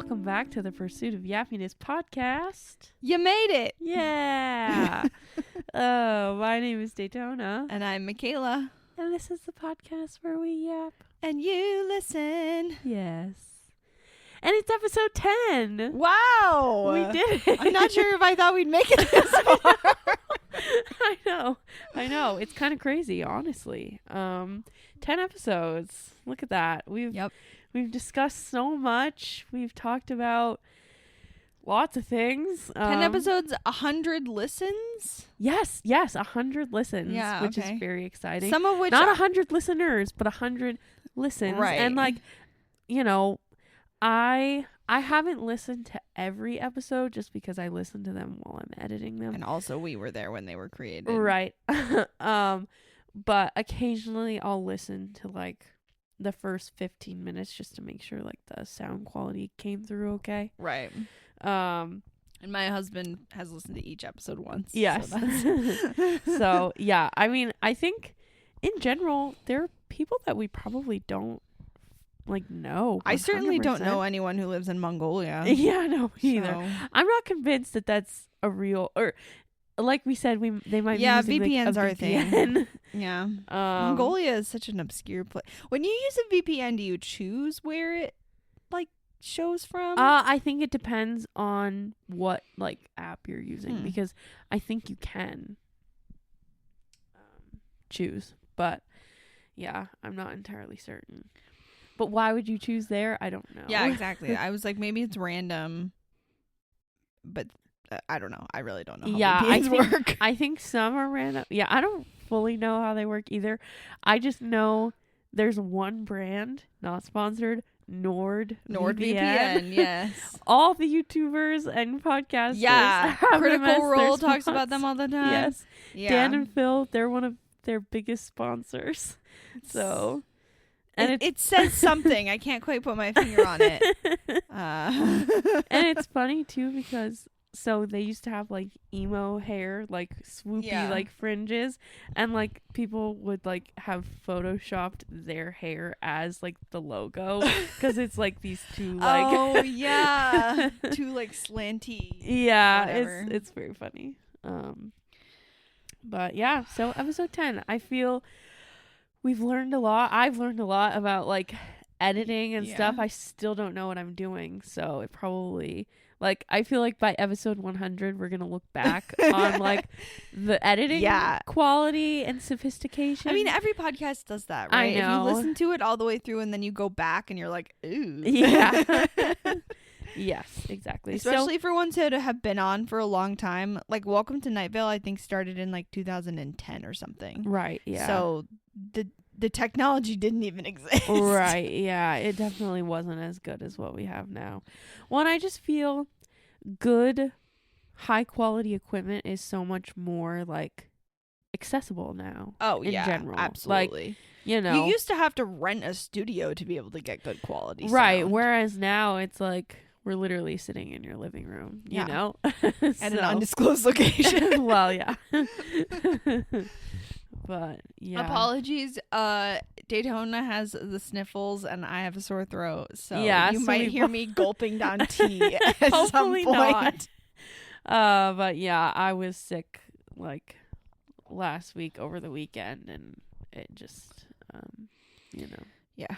Welcome back to the Pursuit of Yappiness podcast. You made it. Yeah. My name is Daytona. And I'm Michaela. And this is the podcast where we yap. And you listen. Yes. And it's episode 10. Wow. We did it. I'm not sure if I thought we'd make it this far. I know. It's kind of crazy, honestly. 10 episodes. Look at that. We've discussed so much. We've talked about lots of things. 10 episodes, 100 listens? Yes, 100 listens, which is very exciting. Some of which... Not 100 listeners, but 100 listens. Right. And, like, you know, I haven't listened to every episode just because I listen to them while I'm editing them. And also we were there when they were created. Right. But occasionally I'll listen to, like, the first 15 minutes just to make sure, like, the sound quality came through okay. Right. And my husband has listened to each episode once. Yes. So, yeah. I mean, I think in general, there are people that we probably don't, like, know. 100%. I certainly don't know anyone who lives in Mongolia. Yeah, no, me either. So. I'm not convinced that that's a real, or like we said, they might be using, VPNs like, are a thing. Yeah. Mongolia is such an obscure place. When you use a VPN, do you choose where it, like, shows from? I think it depends on what, like, app you're using, because I think you can choose, but yeah, I'm not entirely certain. But why would you choose there? I don't know. Yeah, exactly. I was like, maybe it's random, but I don't know. I really don't know how VPNs work. I think some are random. Yeah, I don't fully know how they work either. I just know there's one brand, not sponsored, NordVPN. Yes. All the YouTubers and podcasters. Yeah. have Critical Role talks about them all the time. Yes. Yeah. Dan and Phil, they're one of their biggest sponsors. So... And it says something. I can't quite put my finger on it. And it's funny, too, because... So they used to have, like, emo hair, like, swoopy, like, fringes. And, like, people would, like, have photoshopped their hair as, like, the logo. Because it's, like, these two, like... Oh, yeah. Two, like, slanty. Yeah, whatever. It's very funny. But, yeah, so episode 10. I feel we've learned a lot. I've learned a lot about, like, editing and stuff. I still don't know what I'm doing. So it probably... Like, I feel like by episode 100, we're going to look back on, like, the editing quality and sophistication. I mean, every podcast does that, right? I know. If you listen to it all the way through and then you go back and you're like, ooh. Yeah. Yes, exactly. Especially for ones that have been on for a long time. Like, Welcome to Night Vale, I think, started in, like, 2010 or something. Right, yeah. So, the technology didn't even exist. Right, yeah. It definitely wasn't as good as what we have now. Well, and I just feel good, high-quality equipment is so much more, like, accessible now. Oh, in yeah, general. absolutely. Like, you know. You used to have to rent a studio to be able to get good quality right, sound. Whereas now it's like we're literally sitting in your living room, you know? At an undisclosed location. Well, yeah. But, yeah. Apologies. Daytona has the sniffles and I have a sore throat. So you might hear me gulping down tea at Hopefully some point. Not. But, yeah, I was sick, like, last week over the weekend. And it just, you know. Yeah.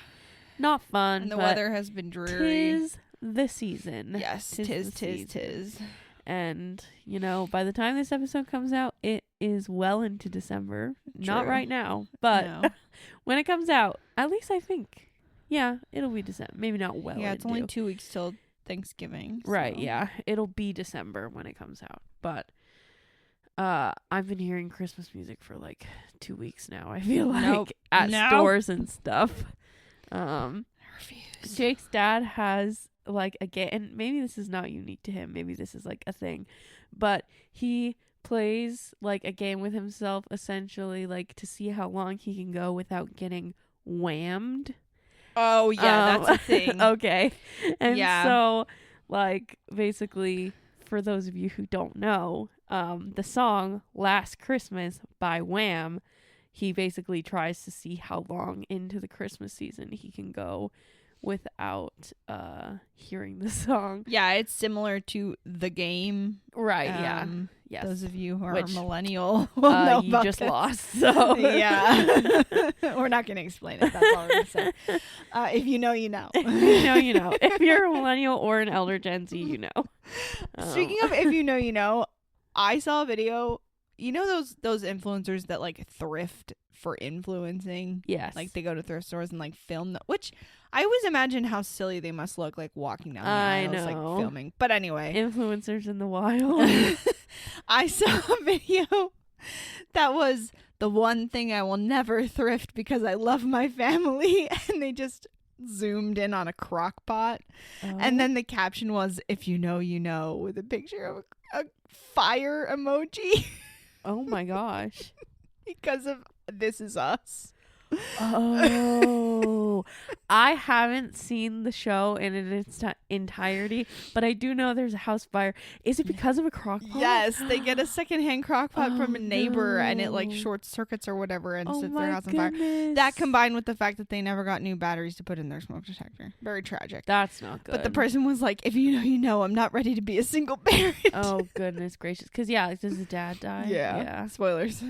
Not fun. And the weather has been dreary. 'Tis the season. Yes, tis. And, you know, by the time this episode comes out, it is well into December. True. Not right now, but when it comes out, at least I think, it'll be December. Maybe not well into. Yeah, it's only 2 weeks till Thanksgiving. Right, yeah. It'll be December when it comes out. But I've been hearing Christmas music for like 2 weeks now, I feel like, at stores and stuff. Refuse. Jake's dad has... like, again, and maybe this is not unique to him, maybe this is like a thing, but he plays like a game with himself essentially, like, to see how long he can go without getting whammed. Oh yeah, that's a thing. Okay. And so, like, basically, for those of you who don't know, the song Last Christmas by Wham, he basically tries to see how long into the Christmas season he can go without hearing the song. Yeah, it's similar to The Game. Right, yeah. Yes. Those of you who are millennial will know you about just this. lost, so. Yeah. We're not going to explain it. That's all I'm going to say. If you know, you know. If you know, you know. If you're a millennial or an elder Gen Z, you know. Speaking of if you know, you know, I saw a video. You know those influencers that like thrift for influencing? Yes. Like they go to thrift stores and like film which I always imagine how silly they must look like walking down the aisles like filming. But anyway. Influencers in the wild. I saw a video that was the one thing I will never thrift because I love my family, and they just zoomed in on a crock pot. And then the caption was, if you know, you know, with a picture of a fire emoji. Oh my gosh. Because of This Is Us. Oh, I haven't seen the show in its entirety, but I do know there's a house fire. Is it because of a crock pot? Yes, they get a secondhand crock pot from a neighbor, and it like short circuits or whatever and sets their house on fire. That combined with the fact that they never got new batteries to put in their smoke detector. Very tragic. That's not good. But the person was like, if you know, you know, I'm not ready to be a single parent. Oh, goodness gracious. Because, yeah, does the dad die? Yeah. Spoilers.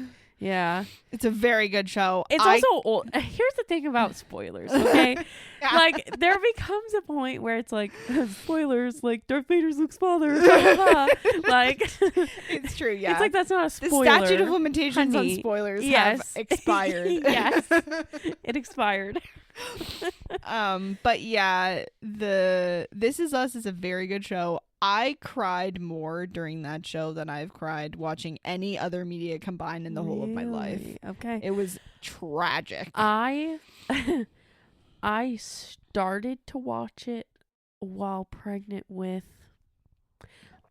Yeah. It's a very good show. It's also old. Here's the thing about spoilers, okay? Like, there becomes a point where it's like, spoilers, like, Darth Vader's Luke's father. Blah, blah, blah. Like, it's true, yeah. It's like, that's not a spoiler. The statute of limitations on spoilers have expired. Yes. It expired. But yeah, This Is Us is a very good show. I cried more during that show than I've cried watching any other media combined in the whole of my life. Okay. It was tragic. I started to watch it while pregnant with,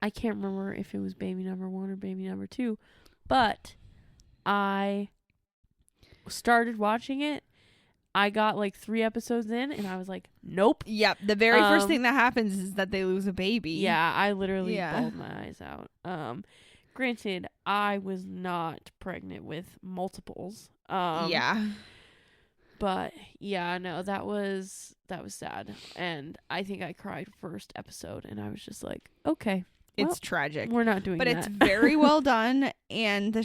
I can't remember if it was baby number 1 or baby number 2, but I started watching it. I got like 3 episodes in and I was like, nope. Yep. The very first thing that happens is that they lose a baby. Yeah, I literally bawled my eyes out. Granted, I was not pregnant with multiples. Yeah. But yeah, no, that was sad. And I think I cried first episode and I was just like, okay. It's tragic. We're not doing that. But it's very well done, and the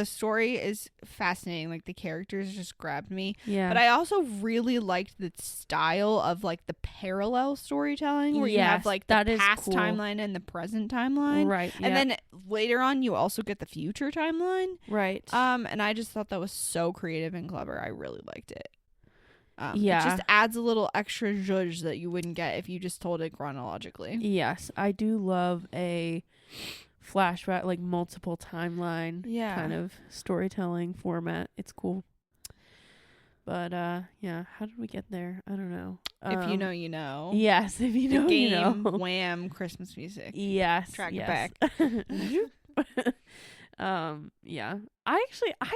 story is fascinating. Like, the characters just grabbed me. Yeah. But I also really liked the style of, like, the parallel storytelling, where you have, like, the past timeline and the present timeline. Right. And then later on, you also get the future timeline. Right. And I just thought that was so creative and clever. I really liked it. It just adds a little extra zhuzh that you wouldn't get if you just told it chronologically. Yes, I do love a flashback, like multiple timeline kind of storytelling format. It's cool. But yeah, how did we get there? I don't know. If you know, you know. Yes, if you know, you know. Wham! Christmas music. Yes. Track it back. Yeah. I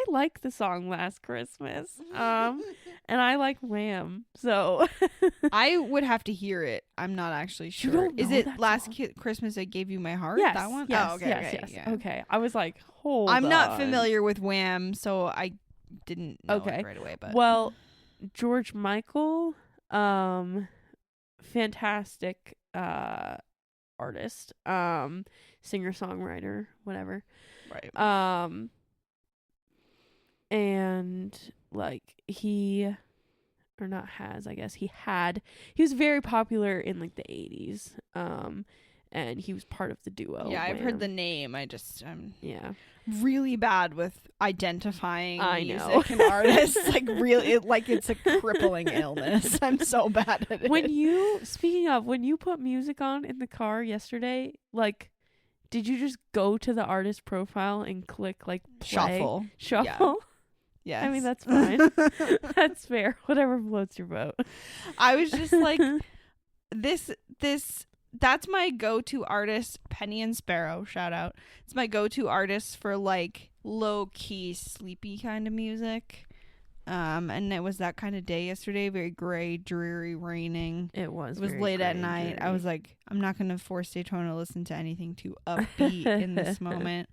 like the song Last Christmas. And I like Wham. So I would have to hear it. I'm not actually sure. Is it Last Christmas I Gave You My Heart? Yes. That one? Yes, oh, okay. Yes. Okay, yeah. Okay. I was like, hold I'm on. not familiar with Wham, so I didn't know it right away. But well, George Michael, fantastic artist, singer songwriter, whatever. Right. And like he was very popular in like the 80s. And he was part of the duo. Yeah, I've heard the name. I'm yeah, really bad with identifying music and artists. Like really, like it's a crippling illness. I'm so bad at it. When you put music on in the car yesterday, like, did you just go to the artist profile and click like play? Shuffle? Yeah. I mean, that's fine. That's fair. Whatever floats your boat. I was just like, that's my go-to artist, Penny and Sparrow, shout out. It's my go-to artist for like low-key, sleepy kind of music. And it was that kind of day yesterday, very gray, dreary, raining. It was late at night. I was like, I'm not going to force Daytona to listen to anything too upbeat in this moment.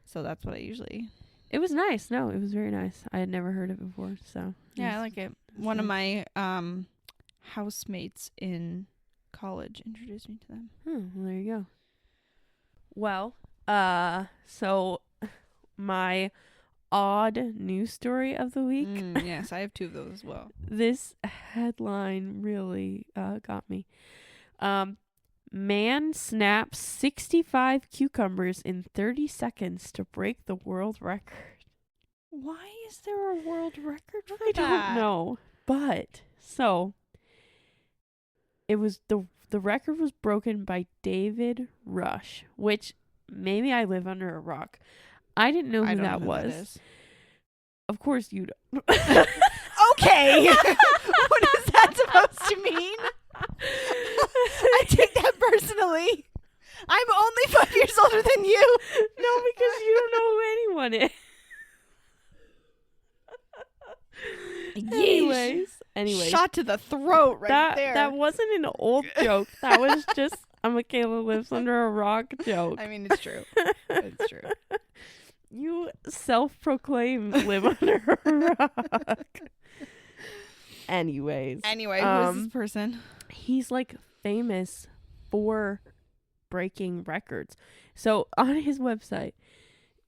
So that's what I usually... It was nice. No, it was very nice. I had never heard it before, so... Yeah, I like it. One of my housemates in college introduced me to them. Well, there you go. Well, so my odd news story of the week. Yes, I have 2 of those as well. This headline really got me. Man snaps 65 cucumbers in 30 seconds to break the world record. Why is there a world record for I don't know. But so it was the record was broken by David Rush, which maybe I live under a rock. I didn't know who that was. That is. Of course you don't. Okay. What is that supposed to mean? I take that personally. I'm only 5 years older than you. No, because you don't know who anyone is. Anyways. Shot to the throat there. That wasn't an old joke. That was just a Michaela lives under a rock joke. I mean, it's true. It's true. You self-proclaim live under a rock. Anyways, who is this person? He's like famous for breaking records. So on his website,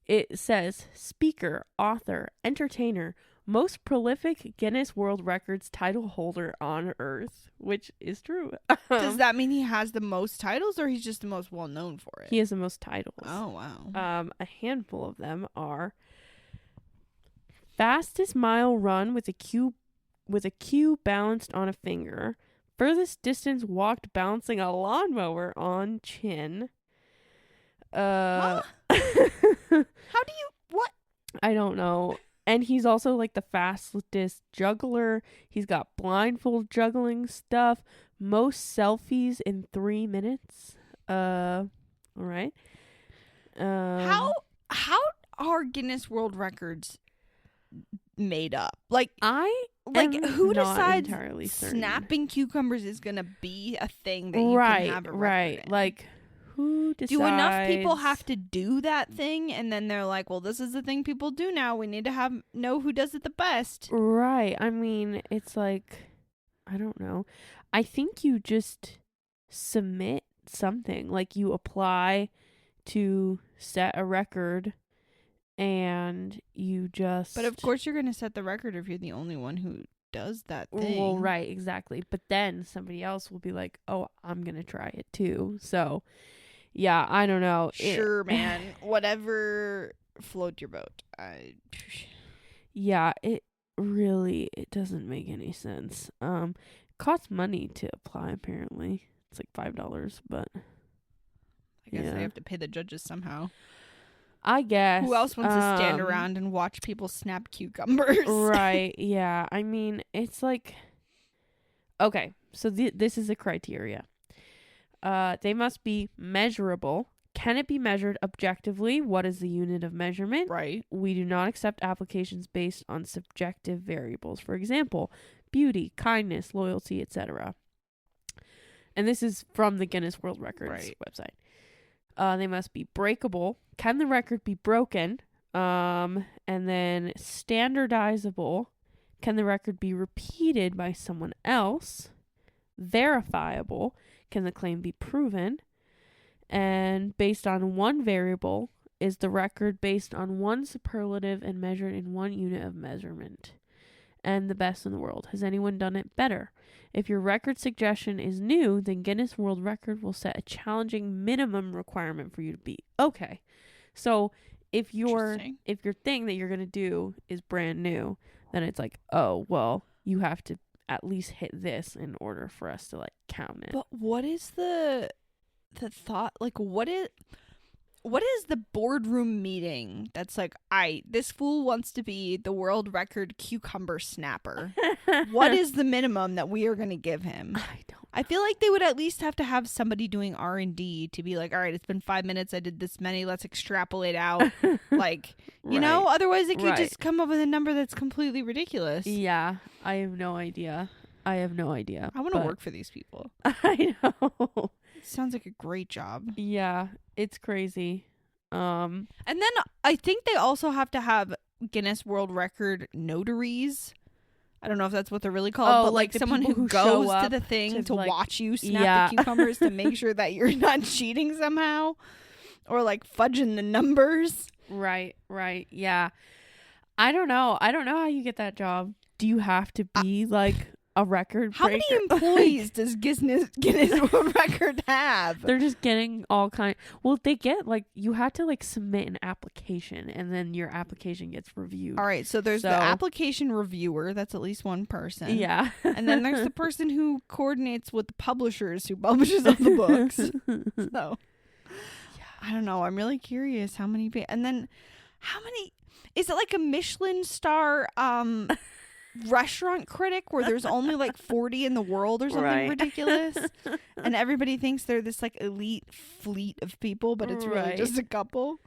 it says speaker, author, entertainer, most prolific Guinness World Records title holder on Earth, which is true. Does that mean he has the most titles, or he's just the most well known for it? He has the most titles. Oh wow. A handful of them are fastest mile run with a cue balanced on a finger, furthest distance walked balancing a lawnmower on chin. Huh? How do you what? I don't know. And he's also like the fastest juggler. He's got blindfold juggling stuff. Most selfies in 3 minutes. All right. How are Guinness World Records made up? Like who decides snapping cucumbers is gonna be a thing that you can have a record in? Like who decides? Do enough people have to do that thing, and then they're like, well, this is the thing people do now. We need to know who does it the best. Right. I mean, it's like, I don't know. I think you just submit something. Like you apply to set a record, and you just... But of course you're going to set the record if you're the only one who does that thing. Well, right, exactly. But then somebody else will be like, oh, I'm going to try it too. So... yeah, I don't know. Sure, man. Whatever float your boat. Yeah, it doesn't make any sense. It costs money to apply, apparently. It's like $5, but I guess they have to pay the judges somehow. I guess. Who else wants to stand around and watch people snap cucumbers? Right, yeah. I mean, it's like... okay, so this is the criteria. They must be measurable. Can it be measured objectively? What is the unit of measurement? Right. We do not accept applications based on subjective variables. For example, beauty, kindness, loyalty, etc. And this is from the Guinness World Records website. They must be breakable. Can the record be broken? And then standardizable. Can the record be repeated by someone else? Verifiable. Can the claim be proven? And based on one variable, is the record based on one superlative and measured in one unit of measurement? And the best in the world. Has anyone done it better? If your record suggestion is new, then Guinness World Record will set a challenging minimum requirement for you to beat. Okay. So if your thing that you're going to do is brand new, then it's like, oh, well, you have to at least hit this in order for us to like count it. But what is the thought? Like, what is the boardroom meeting that's like, this fool wants to be the world record cucumber snapper. What is the minimum that we are going to give him? I feel like they would at least have to have somebody doing R&D to be like, all right, it's been 5 minutes. I did this many. Let's extrapolate out. Like, you know, otherwise it could just come up with a number that's completely ridiculous. Yeah, I have no idea. I want to work for these people. I know. It sounds like a great job. Yeah, it's crazy. And then I think they also have to have Guinness World Record notaries I don't know if that's what they're really called, Oh, but like the someone people who who show goes to up the thing to like, watch you snap yeah. the cucumbers to make sure that you're not cheating somehow, or like fudging the numbers. Right. Yeah. I don't know how you get that job. Do you have to be like a record How breaker? many employees does Guinness World Record have? They're just getting all kind. Well, they get like, you have to like submit an application, and then your application gets reviewed. All right, so there's the application reviewer. That's at least one person. Yeah. And then there's the person who coordinates with the publishers who publishes all the books. So, I don't know. I'm really curious how many. And then, how many? Is it like a Michelin star restaurant critic where there's only like 40 in the world or something ridiculous? And everybody thinks they're this like elite fleet of people, but it's really just a couple.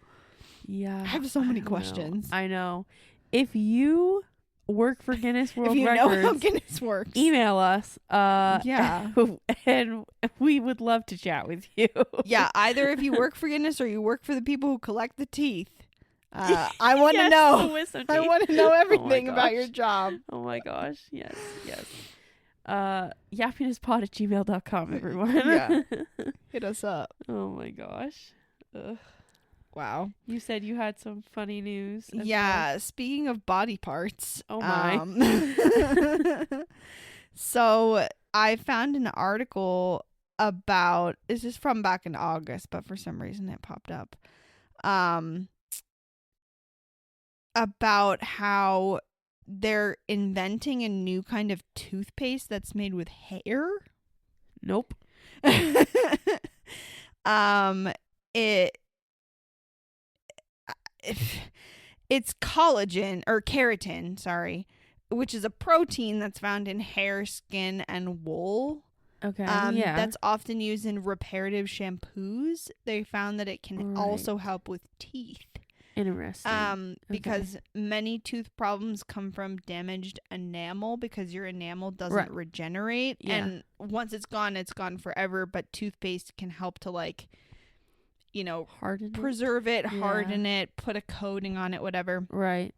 Yeah. I have so many questions. I know. If you work for Guinness World if you Records, know how Guinness works, email us. Yeah. And we would love to chat with you. Yeah, either if you work for Guinness or you work for the people who collect the teeth. I want to know. I want to know everything about your job. Oh my gosh. Yes. Yappiness@gmail.com, everyone. Yeah. Hit us up. Oh my gosh. Ugh. Wow. You said you had some funny news. Yeah. Well. Speaking of body parts. Oh my. So I found an article about, this is from back in August, but for some reason it popped up. About how they're inventing a new kind of toothpaste that's made with hair. Nope. It's collagen or keratin, sorry, which is a protein that's found in hair, skin, and wool. Okay. That's often used in reparative shampoos. They found that it can also help with teeth. Interesting. Because many tooth problems come from damaged enamel because your enamel doesn't regenerate. Yeah. And once it's gone forever. But toothpaste can help to preserve it, harden it, put a coating on it, whatever. Right.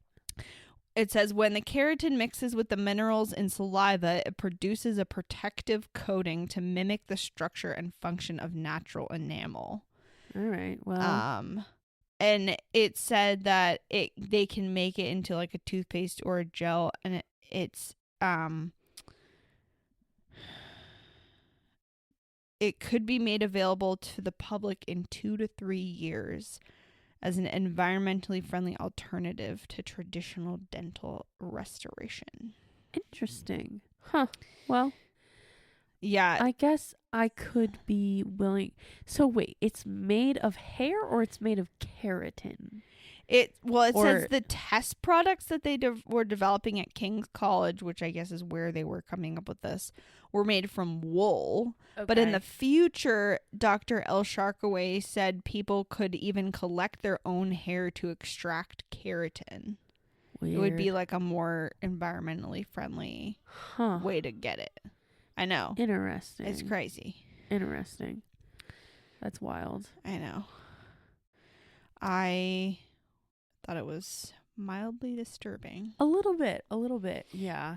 It says when the keratin mixes with the minerals in saliva, it produces a protective coating to mimic the structure and function of natural enamel. All right. Well. And it said that they can make it into like a toothpaste or a gel, and it could be made available to the public in 2 to 3 years as an environmentally friendly alternative to traditional dental restoration. Interesting. Huh. Well, yeah. I guess I could be willing. So wait, it's made of hair or it's made of keratin? It says the test products that they were developing at King's College, which I guess is where they were coming up with this, were made from wool. Okay. But in the future, Dr. El Sharkaway said people could even collect their own hair to extract keratin. Weird. It would be like a more environmentally friendly way to get it. I know. Interesting. It's crazy. Interesting. That's wild. I know. I thought it was mildly disturbing. A little bit. Yeah.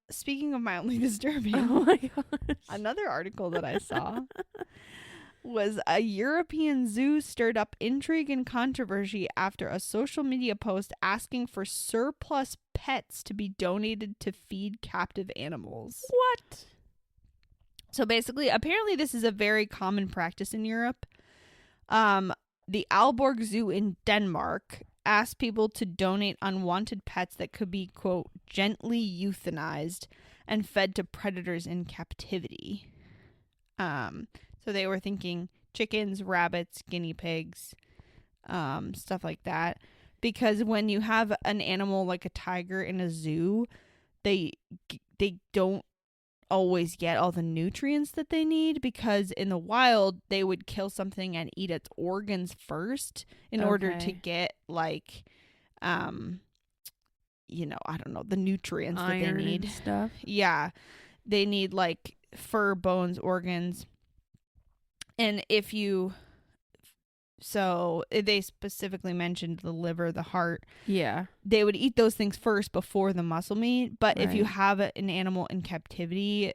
Speaking of mildly disturbing. Oh my gosh. Another article that I saw was a European zoo stirred up intrigue and controversy after a social media post asking for surplus pets to be donated to feed captive animals. What? So basically, apparently this is a very common practice in Europe. The Aalborg Zoo in Denmark asked people to donate unwanted pets that could be, quote, gently euthanized and fed to predators in captivity. So they were thinking chickens, rabbits, guinea pigs, stuff like that. Because when you have an animal like a tiger in a zoo, they don't always get all the nutrients that they need, because in the wild they would kill something and eat its organs first in order to get like I don't know, the nutrients iron that they need and stuff. Yeah, they need like fur, bones, organs. And if you So they specifically mentioned the liver, the heart. Yeah. They would eat those things first before the muscle meat. But if you Right. have an animal in captivity,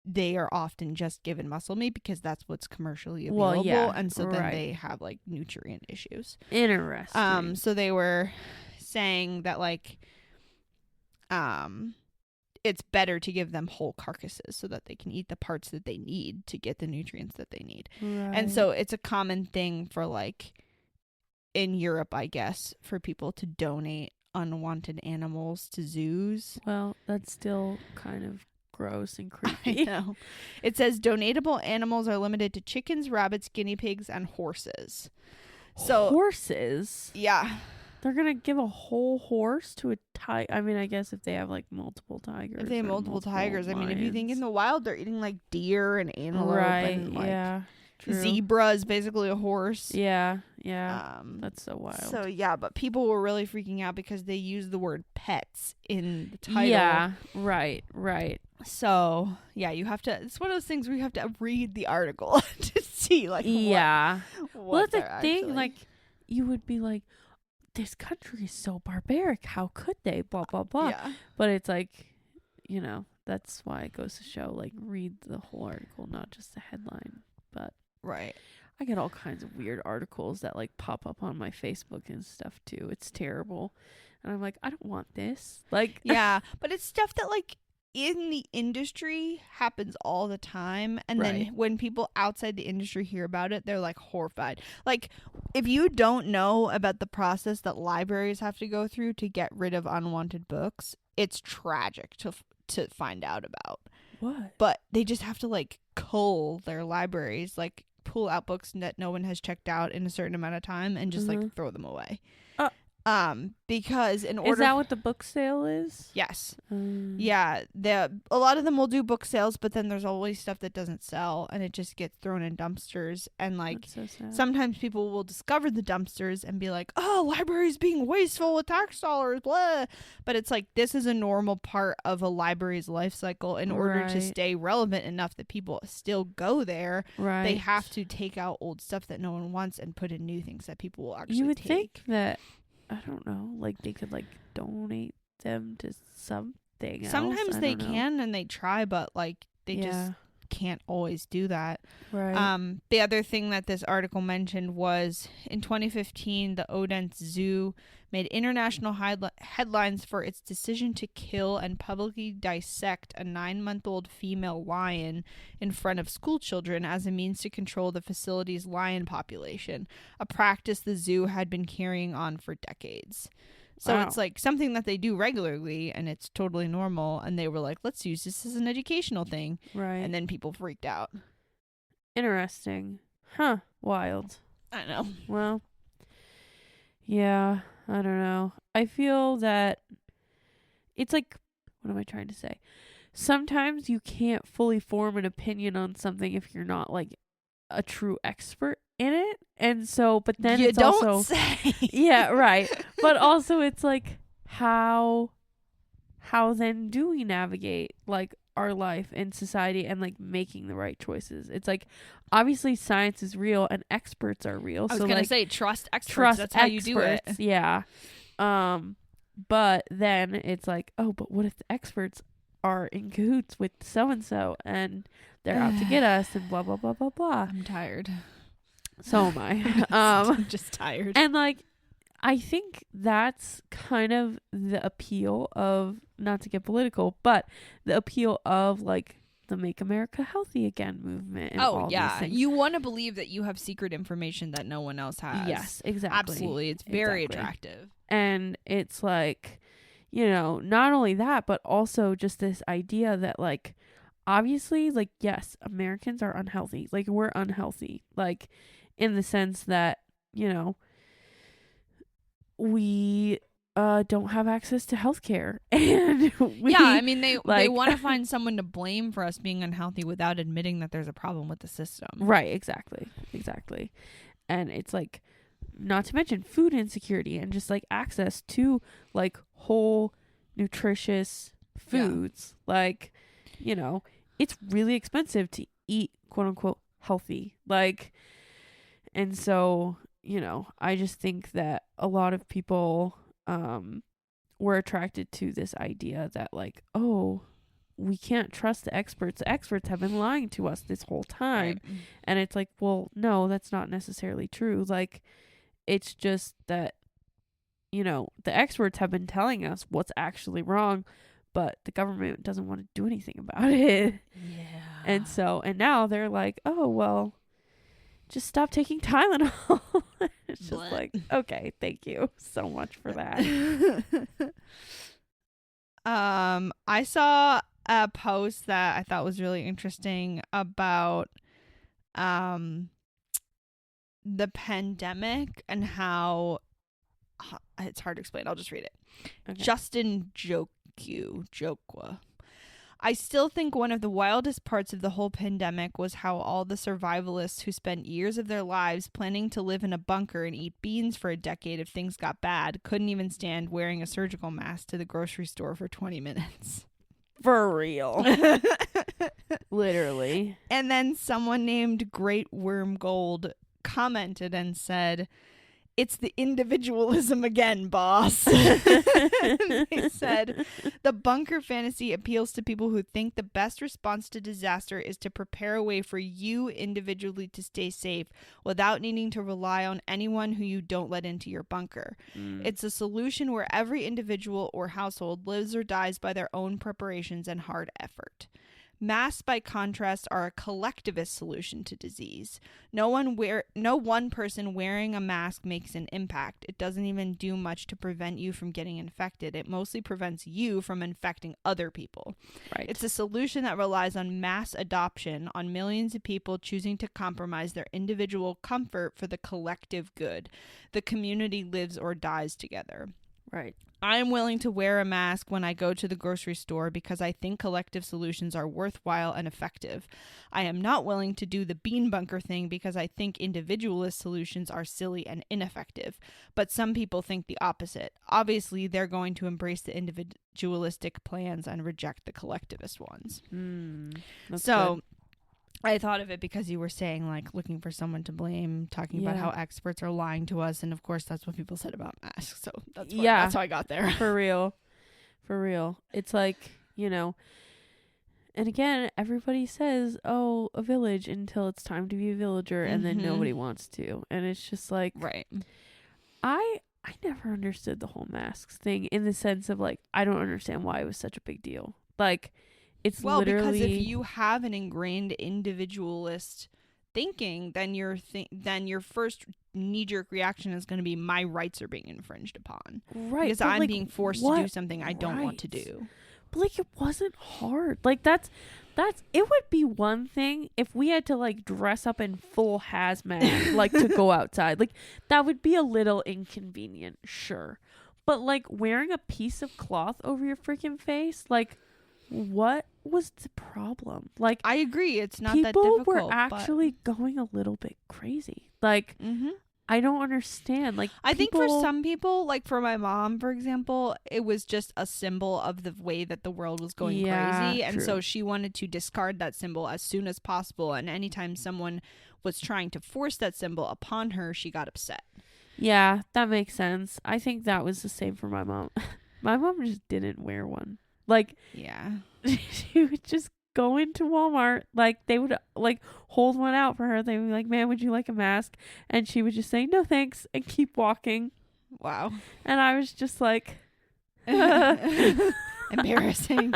they are often just given muscle meat because that's what's commercially available. Well, yeah, And so then right. they have like nutrient issues. Interesting. So they were saying that like it's better to give them whole carcasses so that they can eat the parts that they need to get the nutrients that they need. Right. And so it's a common thing for like in Europe, I guess, for people to donate unwanted animals to zoos. Well, that's still kind of gross and I creepy. know. It says donatable animals are limited to chickens, rabbits, guinea pigs, and horses. So horses? yeah. They're going to give a whole horse to a tiger? I mean, I guess if they have like multiple tigers. If they have or multiple tigers, I mean, if you think in lions. the wild, they're eating like deer and antelope Right, and like yeah. True. zebra is basically a horse. Yeah, yeah. That's so wild. So yeah, but people were really freaking out because they used the word pets in the title. Yeah, right. So yeah, you have to. It's one of those things where you have to read the article to see like yeah. what Well, that's the they're thing. actually- Like, you would be like, this country is so barbaric. How could they? Blah blah blah. Yeah. But it's like, you know, that's why it goes to show, like, read the whole article, not just the headline. But Right. I get all kinds of weird articles that like pop up on my Facebook and stuff too. It's terrible. And I'm like, I don't want this. Like, Yeah, but it's stuff that like in the industry happens all the time, and Right. then when people outside the industry hear about it, they're like horrified. Like if you don't know about the process that libraries have to go through to get rid of unwanted books, it's tragic to find out about. what? But they just have to like cull their libraries, like pull out books that no one has checked out in a certain amount of time and just like throw them away. Because in order Is that what the book sale is? Yes. Yeah, a lot of them will do book sales, but then there's always stuff that doesn't sell and it just gets thrown in dumpsters, and like That's so sad. sometimes people will discover the dumpsters and be like, "Oh, library's being wasteful with tax dollars, blah." But it's like this is a normal part of a library's life cycle. In order to Right. stay relevant enough that people still go there, right. they have to take out old stuff that no one wants and put in new things that people will actually You would take. think that, I don't know, like they could like donate them to something else. Sometimes I they don't know. can and they try, but like they just Yeah. can't always do that. Right. The other thing that this article mentioned was in 2015, the Odense Zoo made international headlines for its decision to kill and publicly dissect a 9-month-old female lion in front of school children as a means to control the facility's lion population, a practice the zoo had been carrying on for decades. So Wow. it's like something that they do regularly and it's totally normal. And they were like, let's use this as an educational thing. Right. And then people freaked out. Interesting. Huh. Wild. I know. Well, yeah, I don't know. I feel that it's like, what am I trying to say? Sometimes you can't fully form an opinion on something if you're not like a true expert in it. And so, but then You it's don't also, say. yeah, right. But also it's like, how then do we navigate like our life in society and like making the right choices? It's like, obviously science is real and experts are real. I was so gonna like, say trust experts. trust That's how you do it. experts, yeah. But then it's like, oh, but what if the experts are in cahoots with so and so and they're out to get us and blah blah blah blah blah. I'm tired. So am I. I'm just tired. And like, I think that's kind of the appeal of, not to get political, but the appeal of like the Make America Healthy Again movement. And all these things. You want to believe that you have secret information that no one else has. Yes, exactly. Absolutely. It's very Exactly. attractive. And it's like, you know, not only that, but also just this idea that like, obviously, like, yes, Americans are unhealthy. Like, we're unhealthy. Like, in the sense that, you know, we don't have access to healthcare. And I mean, they like, want to find someone to blame for us being unhealthy without admitting that there's a problem with the system. Right, exactly. And it's like, not to mention food insecurity and just like access to like whole nutritious foods. Like, you know, it's really expensive to eat quote unquote healthy. Like, And so, you know, I just think that a lot of people were attracted to this idea that like, oh, we can't trust the experts. The experts have been lying to us this whole time. Right. And it's like, well, no, that's not necessarily true. Like, it's just that, you know, the experts have been telling us what's actually wrong, but the government doesn't want to do anything about it. Yeah. And now they're like, oh, well, just stop taking Tylenol. It's just like, okay, thank you so much for that. I saw a post that I thought was really interesting about the pandemic and how it's hard to explain. I'll just read it. Okay. Justin Jokwa. I still think one of the wildest parts of the whole pandemic was how all the survivalists who spent years of their lives planning to live in a bunker and eat beans for a decade if things got bad couldn't even stand wearing a surgical mask to the grocery store for 20 minutes. For real. Literally. And then someone named Great Worm Gold commented and said, "It's the individualism again, boss." They said, "The bunker fantasy appeals to people who think the best response to disaster is to prepare a way for you individually to stay safe without needing to rely on anyone who you don't let into your bunker. It's a solution where every individual or household lives or dies by their own preparations and hard effort. Masks, by contrast, are a collectivist solution to disease. No one person wearing a mask makes an impact. It doesn't even do much to prevent you from getting infected. It mostly prevents you from infecting other people. Right. It's a solution that relies on mass adoption, on millions of people choosing to compromise their individual comfort for the collective good. The community lives or dies together. Right. I'm willing to wear a mask when I go to the grocery store because I think collective solutions are worthwhile and effective. I am not willing to do the bean bunker thing because I think individualist solutions are silly and ineffective. But some people think the opposite. Obviously, they're going to embrace the individualistic plans and reject the collectivist ones." So, good. I thought of it because you were saying, like, looking for someone to blame, talking about how experts are lying to us. And, of course, that's what people said about masks. So that's how I got there. For real. It's like, you know, and again, everybody says, oh, a village until it's time to be a villager. And then nobody wants to. And it's just like, right. I never understood the whole masks thing in the sense of, like, I don't understand why it was such a big deal. Like, it's literally, because if you have an ingrained individualist thinking, then your first knee-jerk reaction is going to be, my rights are being infringed upon. Right. Because I'm being forced to do something I don't want to do. But, like, it wasn't hard. Like, that's it would be one thing if we had to, like, dress up in full hazmat, like, to go outside. Like, that would be a little inconvenient, sure. But, like, wearing a piece of cloth over your freaking face, like, what was the problem? Like, I agree, it's not that People difficult. were actually going a little bit crazy. Like, I don't understand. Like, I think for some people, like for my mom, for example, it was just a symbol of the way that the world was going crazy. And so she wanted to discard that symbol as soon as possible. And anytime someone was trying to force that symbol upon her, she got upset. Yeah, that makes sense. I think that was the same for my mom. My mom just didn't wear one. Like, she would just go into Walmart. Like, they would, like, hold one out for her. They would be like, "Ma'am, would you like a mask?" And she would just say, "No, thanks," and keep walking. Wow. And I was just like, embarrassing.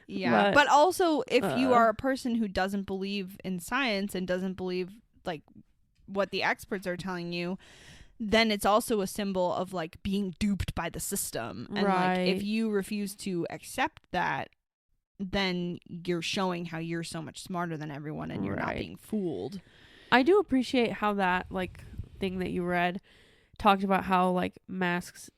Yeah. But also, if you are a person who doesn't believe in science and doesn't believe, like, what the experts are telling you, then it's also a symbol of, like, being duped by the system. And like, if you refuse to accept that, then you're showing how you're so much smarter than everyone and you're not being fooled. I do appreciate how that, like, thing that you read talked about how, like, masks,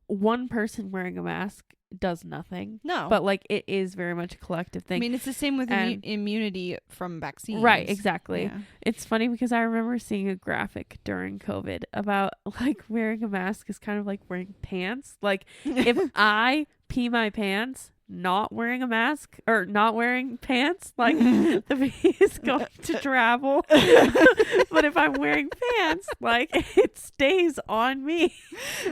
one person wearing a mask does nothing. No. But, like, it is very much a collective thing. I mean, it's the same with immunity from vaccines. Right, exactly. Yeah. It's funny because I remember seeing a graphic during COVID about, like, wearing a mask is kind of like wearing pants. Like, if I pee my pants, not wearing a mask or not wearing pants, like the bee is going to travel. But if I'm wearing pants, like it stays on me.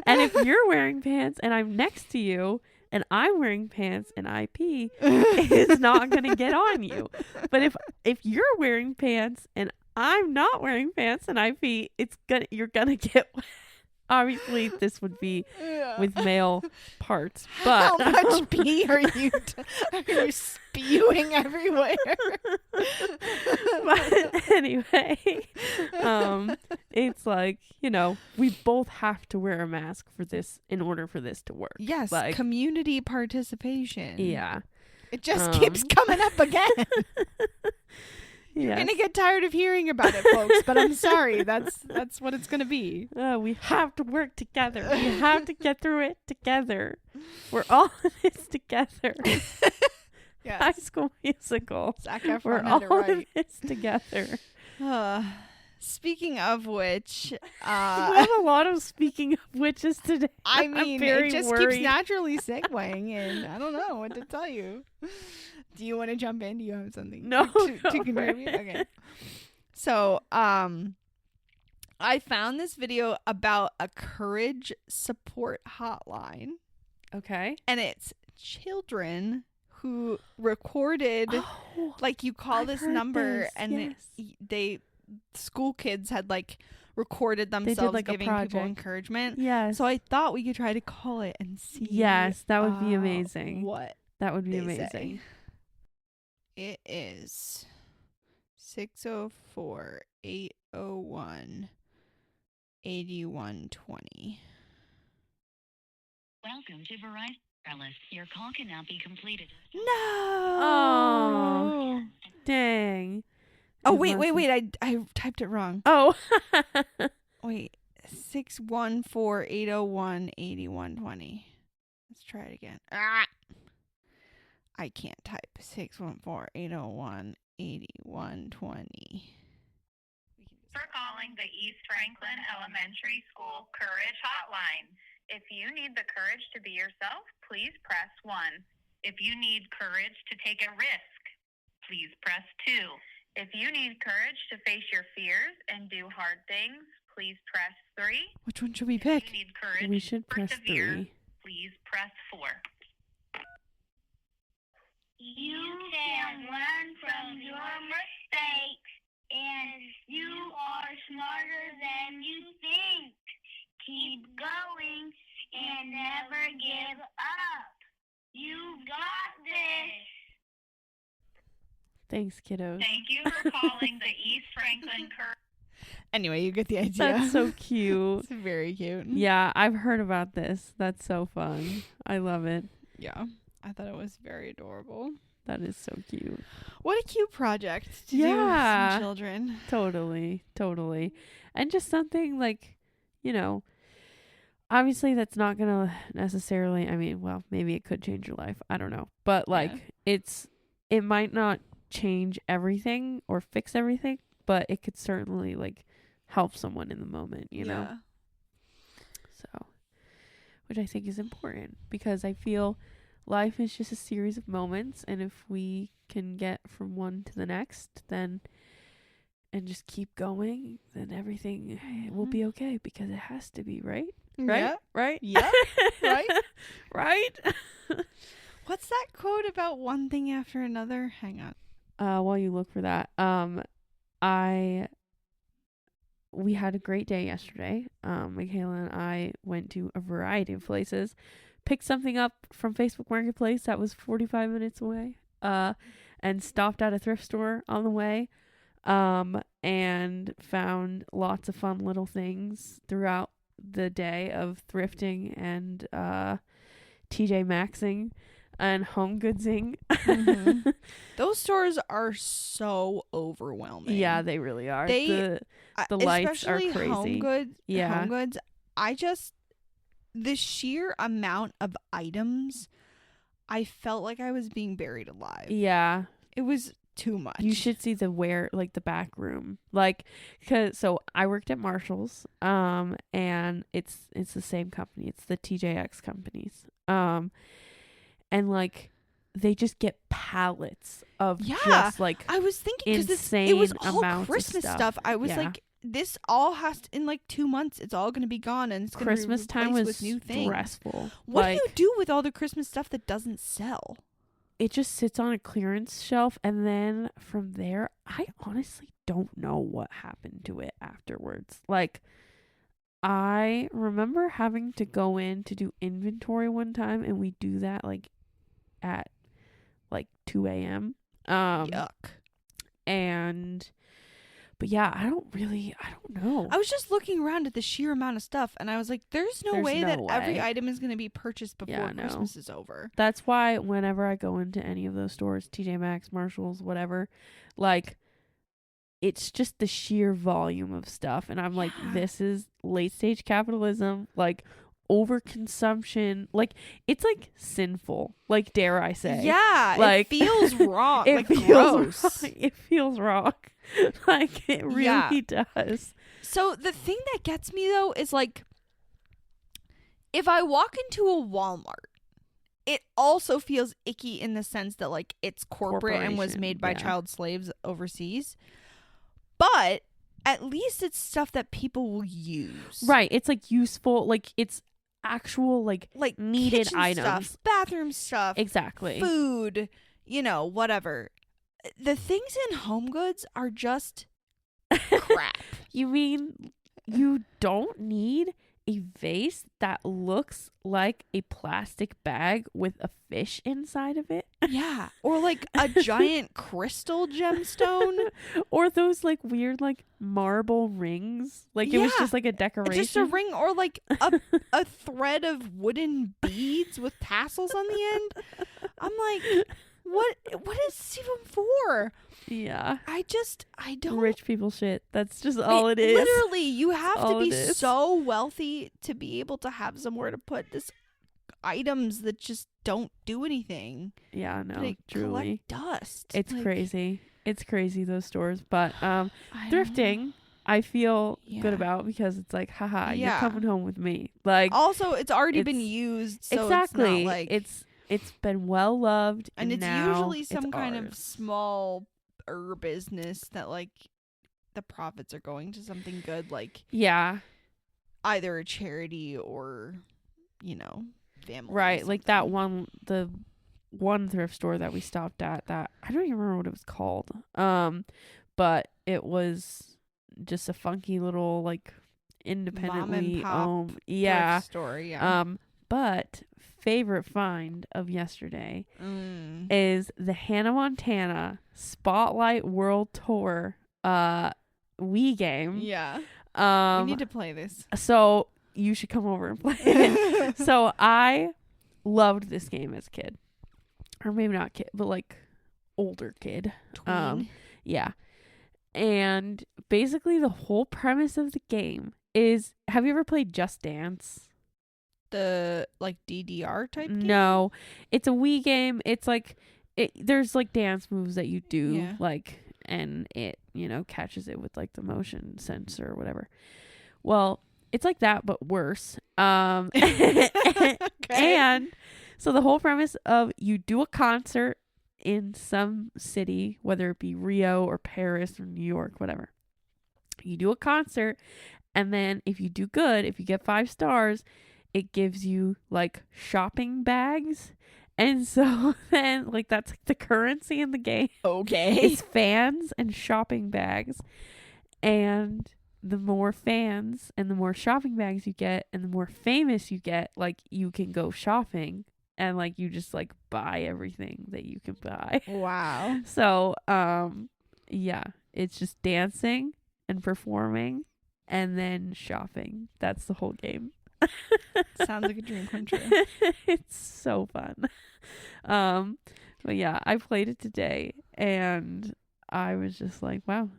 And if you're wearing pants and I'm next to you and I'm wearing pants and I pee, it's not going to get on you. But if you're wearing pants and I'm not wearing pants and I pee, you're going to get wet. Obviously, this would be with male parts, but how much pee are you spewing everywhere? But anyway, it's like, we both have to wear a mask for this in order for this to work. Yes, like, community participation. Yeah. It just keeps coming up again. You're going to get tired of hearing about it, folks, but I'm sorry. That's what it's going to be. We have to work together. We have to get through it together. We're all in this together. Yes. High School Musical. Zac Efron We're had it all right. in this together. Speaking of which, we have a lot of speaking of witches today. I mean, I'm very it just worried. keeps naturally segueing, and I don't know what to tell you. Do you want to jump in? Do you have something No, to contribute? Okay. So, I found this video about a courage support hotline. Okay. And it's children who recorded, like you call I've this heard number this, and yes. school kids had like recorded themselves did, like, a giving people project. encouragement. Yes. So I thought we could try to call it and see. Yes, that would be amazing. What that would be they amazing. say. It is 604-801-8120. Welcome to Verizon Wireless. Your call cannot be completed. No. Oh, dang. Oh, wait. I typed it wrong. Oh. Wait. 614-801-8120. Let's try it again. I can't type. 614-801-8120. For calling the East Franklin Elementary School Courage Hotline. If you need the courage to be yourself, please press 1. If you need courage to take a risk, please press 2. If you need courage to face your fears and do hard things, please press 3. Which one should we If pick? you need courage We should to press persevere, 3. please press 4. You can learn from your mistakes, and you are smarter than you think. Keep going and never give up. You got this. Thanks, kiddos. Thank you for calling the East Franklin Courage. Anyway, you get the idea. That's so cute. It's very cute. Yeah, I've heard about this. That's so fun. I love it. Yeah. I thought it was very adorable. That is so cute. What a cute project to do with some children. Totally. And just something like, obviously that's not going to necessarily, maybe it could change your life. I don't know. But it might not change everything or fix everything, but it could certainly help someone in the moment, you know? So, which I think is important because I feel life is just a series of moments, and if we can get from one to the next, and just keep going, then everything will be okay because it has to be, right? Right? Yeah. Right? Yeah. Right? Right? What's that quote about one thing after another? Hang on. While you look for that, we had a great day yesterday. Michaela and I went to a variety of places, picked something up from Facebook Marketplace that was 45 minutes away, and stopped at a thrift store on the way, and found lots of fun little things throughout the day of thrifting and TJ Maxxing and home goodsing. Mm-hmm. Those stores are so overwhelming. Yeah, they really are. The lights are crazy. Home goods. The sheer amount of items, I felt like I was being buried alive. Yeah. It was too much. You should see the back room. So I worked at Marshall's, and it's the same company. It's the TJX companies. And they just get pallets of Yeah, just like I was thinking because insane it was all amounts of Christmas stuff. stuff. I was Yeah. like, this all has to, in like 2 months. It's all going to be gone, and it's going to be Christmas time replaced was with new things. stressful. What like, do you do with all the Christmas stuff that doesn't sell? it just sits on a clearance shelf, and then from there, I honestly don't know what happened to it afterwards. Like, I remember having to go in to do inventory one time, and we do that like at like 2 a.m. Yuck. But yeah, I don't know. I was just looking around at the sheer amount of stuff, and I was like, there's no way that every item is going to be purchased before Christmas is over. That's why whenever I go into any of those stores, TJ Maxx, Marshalls, whatever, like, it's just the sheer volume of stuff. And I'm like, this is late stage capitalism, like overconsumption. Like, it's like sinful, like, dare I say. Yeah, like, it feels wrong. It like, feels gross. wrong. It feels wrong. Like, it really does. So the thing that gets me, though, is like, if I walk into a Walmart, it also feels icky in the sense that, like, it's corporate and was made by child slaves overseas. But at least it's stuff that people will use. Right. It's like useful, like, it's actual like needed kitchen items, stuff, bathroom stuff, exactly, food, whatever. The things in home goods are just crap. You mean you don't need a vase that looks like a plastic bag with a fish inside of it? Yeah. Or like a giant crystal gemstone. Or those like weird like marble rings. Like it was just like a decoration. Just a ring, or like a thread of wooden beads with tassels on the end. I'm like, what is this even for? Yeah. I don't. Rich people shit. That's just all it is. Literally, you have to be so wealthy to be able to have somewhere to put this items that just don't do anything. Yeah, no, they truly. collect dust. It's crazy. It's crazy, those stores. But thrifting, I feel good about, because it's like, haha, you're coming home with me. Like, also, it's already been used, so exactly. It's not like it's been well loved, and it's now usually some kind of ours. small business that like the profits are going to something good, like either a charity or family, right? Like that one, the one thrift store that we stopped at, that I don't even remember what it was called, but it was just a funky little like independently owned thrift store. But favorite find of yesterday is the Hannah Montana Spotlight World Tour Wii game. Yeah. We need to play this. So you should come over and play it. So I loved this game as a kid. Or maybe not kid, but like older kid. Tween. Yeah. And basically the whole premise of the game is, have you ever played Just Dance? The like DDR type game? No, it's a Wii game. It's like there's like dance moves that you do, like, and it catches it with like the motion sensor or whatever. Well, it's like that but worse. Okay. And so the whole premise of, you do a concert in some city, whether it be Rio or Paris or New York, whatever. You do a concert, and then if you do good, if you get 5 stars, it gives you like shopping bags. And so then like that's like the currency in the game. Okay. It's fans and shopping bags. And the more fans and the more shopping bags you get and the more famous you get, like you can go shopping and like you just like buy everything that you can buy. Wow. So yeah, it's just dancing and performing and then shopping. That's the whole game. Sounds like a dream come true. It's so fun. But yeah, I played it today and I was just like, wow,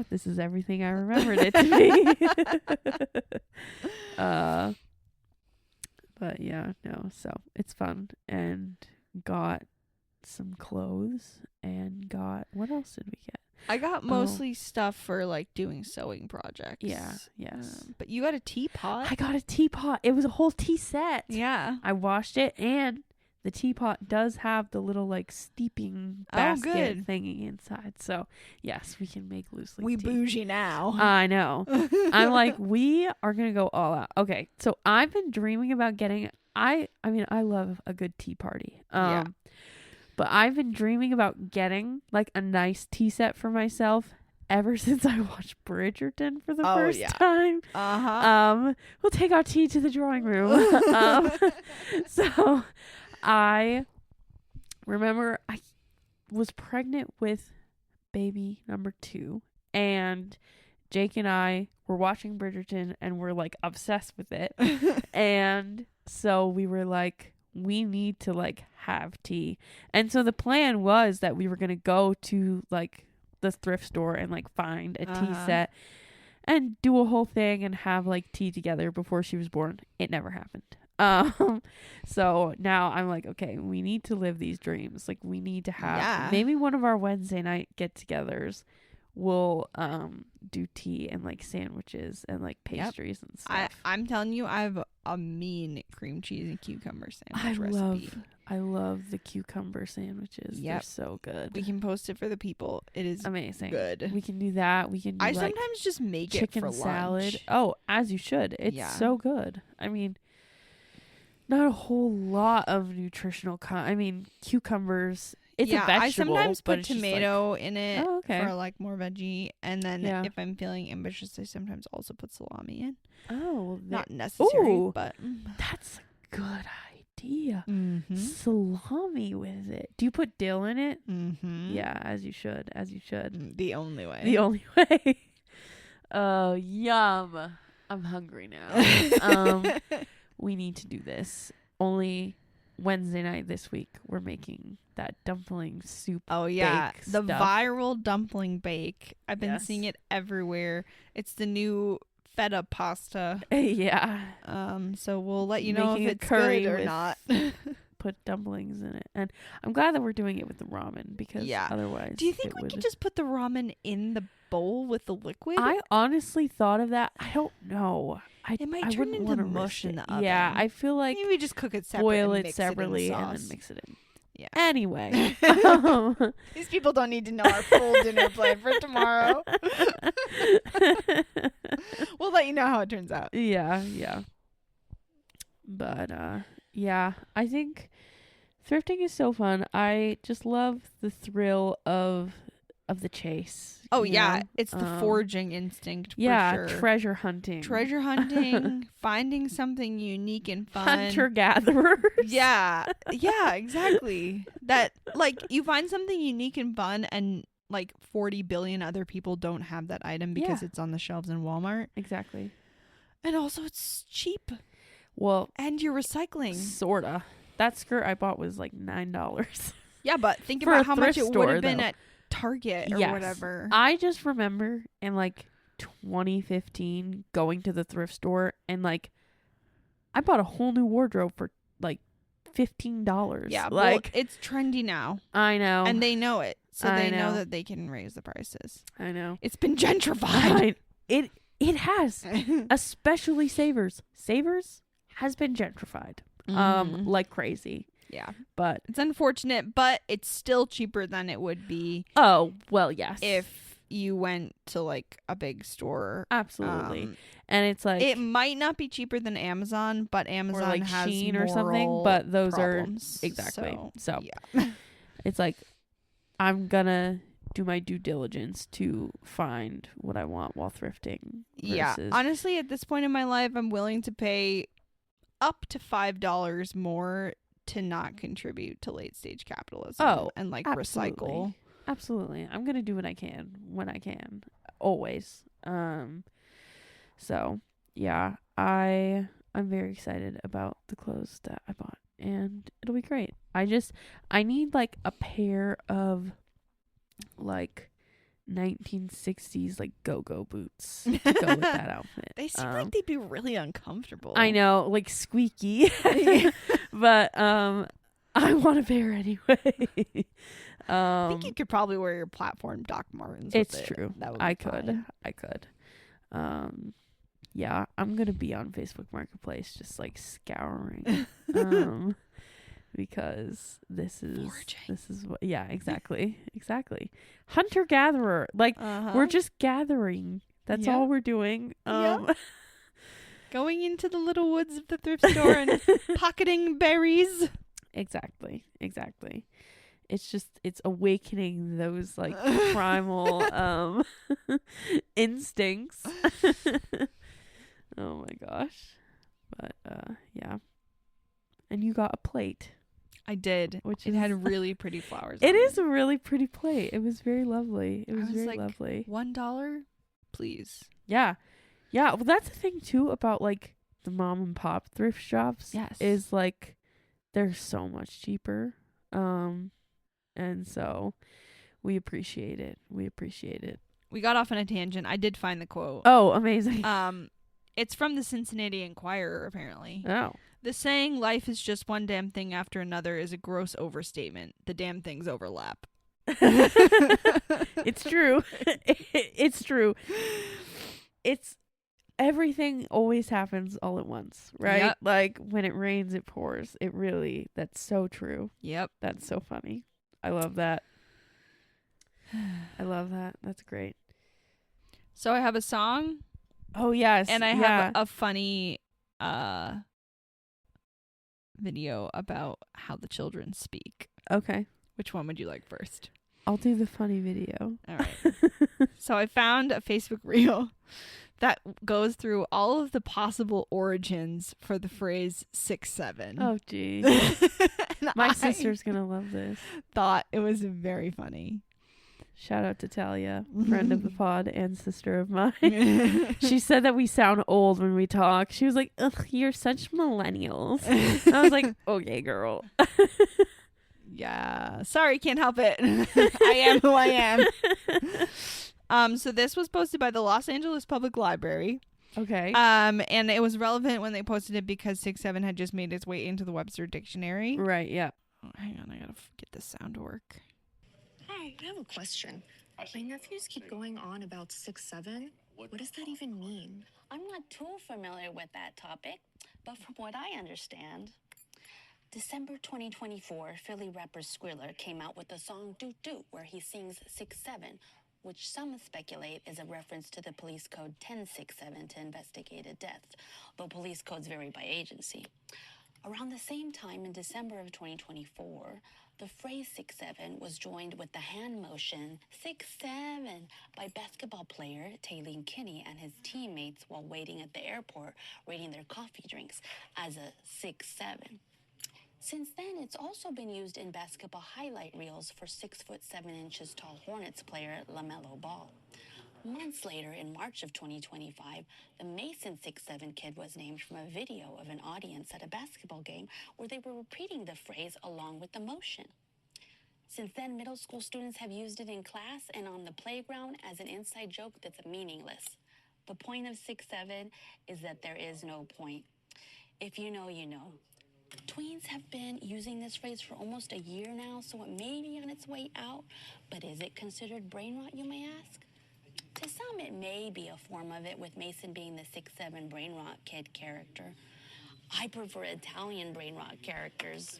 this is everything I remembered it to be. But yeah, no, so it's fun, and got some clothes and got, what else did we get? I got mostly stuff for like doing sewing projects. Yeah, yes. But you got a teapot? I got a teapot. It was a whole tea set. Yeah. I washed it, and the teapot does have the little like steeping Oh, basket good. thingy inside. So yes, we can make loose leaf We tea. bougie now. I know. I'm like, we are gonna go all out. Okay, so I've been dreaming about getting. I mean, I love a good tea party. Yeah. But I've been dreaming about getting like a nice tea set for myself ever since I watched Bridgerton for the first time. We'll take our tea to the drawing room. So I remember I was pregnant with baby number 2, and Jake and I were watching Bridgerton and we're like obsessed with it. And so we were like, we need to like have tea. And so the plan was that we were going to go to like the thrift store and like find a tea set and do a whole thing and have like tea together before she was born. It never happened. So now I'm like, okay, we need to live these dreams. Like we need to have maybe one of our Wednesday night get-togethers will do tea and like sandwiches and like pastries and stuff. I'm telling you, I have a mean cream cheese and cucumber sandwich recipe. I love the cucumber sandwiches. They're so good. We can post it for the people. It is amazing. Good. We can do that. We can do I like sometimes just make chicken it for salad. lunch. Oh, as you should. It's so good. I mean, not a whole lot of nutritional I mean, cucumbers. It's a vegetable. I sometimes but put it's just tomato in it okay. for like more veggie, and then if I'm feeling ambitious, I sometimes also put salami in. Oh, not necessary, ooh, but that's a good idea. Mm-hmm. Salami with it. Do you put dill in it? Mm-hmm. Yeah, as you should. As you should. The only way. The only way. Oh, yum! I'm hungry now. We need to do this. Only Wednesday night this week we're making that dumpling soup. Oh yeah, bake the stuff. viral dumpling bake. I've been seeing it everywhere. It's the new feta pasta. Yeah. So we'll let you know Making if a it's curry good or with not. Put dumplings in it, and I'm glad that we're doing it with the ramen because otherwise. Do you think we could just put the ramen in the bowl with the liquid? I honestly thought of that. I don't know. It might turn into mush in the oven. Yeah, I feel like maybe we just cook it separate, boil and it separately, and then mix it in. Yeah. Anyway, these people don't need to know our full dinner plan for tomorrow. We'll let you know how it turns out. Yeah. But yeah, I think thrifting is so fun. I just love the thrill of the chase. Oh you yeah, know? it's the foraging instinct. Yeah, for sure. treasure hunting, finding something unique and fun. Hunter gatherers. Yeah, exactly. That like you find something unique and fun, and like 40 billion other people don't have that item because it's on the shelves in Walmart. Exactly. And also it's cheap. Well, and you're recycling. Sorta. That skirt I bought was like $9. Yeah, but think about how much it would have been at Target or whatever. I just remember in like 2015 going to the thrift store and like I bought a whole new wardrobe for like $15. Yeah, like it's trendy now. I know. And they know it. So they know that they can raise the prices. I know. It's been gentrified. It has. Especially Savers. Savers has been gentrified. Like crazy. Yeah. But it's unfortunate, but it's still cheaper than it would be. Oh, well, yes. If you went to like a big store. Absolutely. And it's like it might not be cheaper than Amazon, but Amazon or like has Shein or something, but those problems, are exactly. So yeah. It's like I'm gonna do my due diligence to find what I want while thrifting. Yeah. Honestly, at this point in my life, I'm willing to pay up to $5 more to not contribute to late stage capitalism and like recycle. Absolutely. I'm going to do what I can when I can. Always. So, yeah, I'm very excited about the clothes that I bought and it'll be great. I need like a pair of like 1960s like go-go boots to go with that outfit. They seem like they'd be really uncomfortable. I know, like squeaky. But I want a pair anyway. I think you could probably wear your platform Doc Martens. It's true. That would I be fine. could. Yeah, I'm gonna be on Facebook Marketplace just like scouring. because this is Foraging. what, yeah, exactly. Hunter gatherer. Like we're just gathering. That's Yeah. all we're doing. Yeah. Going into the little woods of the thrift store and pocketing berries. Exactly. It's awakening those like primal instincts. Oh my gosh. But yeah. And you got a plate. I did. Which it had really pretty flowers. It is a really pretty plate. It was very lovely. It was very like, lovely. $1, please. Yeah. Yeah. Well, that's the thing too about like the mom and pop thrift shops. Yes. Is like they're so much cheaper. And so we appreciate it. We got off on a tangent. I did find the quote. Oh, amazing. It's from the Cincinnati Enquirer, apparently. Oh. The saying, life is just one damn thing after another, is a gross overstatement. The damn things overlap. It's true. It's true. It's everything always happens all at once, right? Yep. Like when it rains, it pours. That's so true. Yep. That's so funny. I love that. That's great. So I have a song. Oh, yes. And I have a funny video about how the children speak. Okay. Which one would you like first? I'll do the funny video. All right. So I found a Facebook reel that goes through all of the possible origins for the phrase 6'7". Oh, geez. My sister's going to love this. Thought it was very funny. Shout out to Talia, friend of the pod and sister of mine. She said that we sound old when we talk. She was like, ugh, you're such millennials. I was like, okay, girl. Yeah. Sorry, can't help it. I am who I am. So this was posted by the Los Angeles Public Library. Okay. And it was relevant when they posted it because 6'7" had just made its way into the Webster Dictionary. Right, yeah. Oh, hang on, I gotta get this sound to work. Hi, I have a question. My nephews keep going on about 6'7". What does that even mean? I'm not too familiar with that topic, but from what I understand, December 2024, Philly rapper Skrilla came out with the song Doot Doot, where he sings 6'7", which some speculate is a reference to the police code 1067 to investigate a death, though police codes vary by agency. Around the same time in December of 2024, the phrase 6'7" was joined with the hand motion 6'7" by basketball player Taylene Kinney and his teammates while waiting at the airport rating their coffee drinks as a 6'7". Since then, it's also been used in basketball highlight reels for 6'7" tall Hornets player LaMelo Ball. Months later, in March of 2025, the Mason 6'7" kid was named from a video of an audience at a basketball game where they were repeating the phrase along with the motion. Since then, middle school students have used it in class and on the playground as an inside joke that's meaningless. The point of 6'7" is that there is no point. If you know, you know. Tweens have been using this phrase for almost a year now, so it may be on its way out, but is it considered brain rot, you may ask? To some, it may be a form of it, with Mason being the 6'7" brain rot kid character. I prefer Italian brain rot characters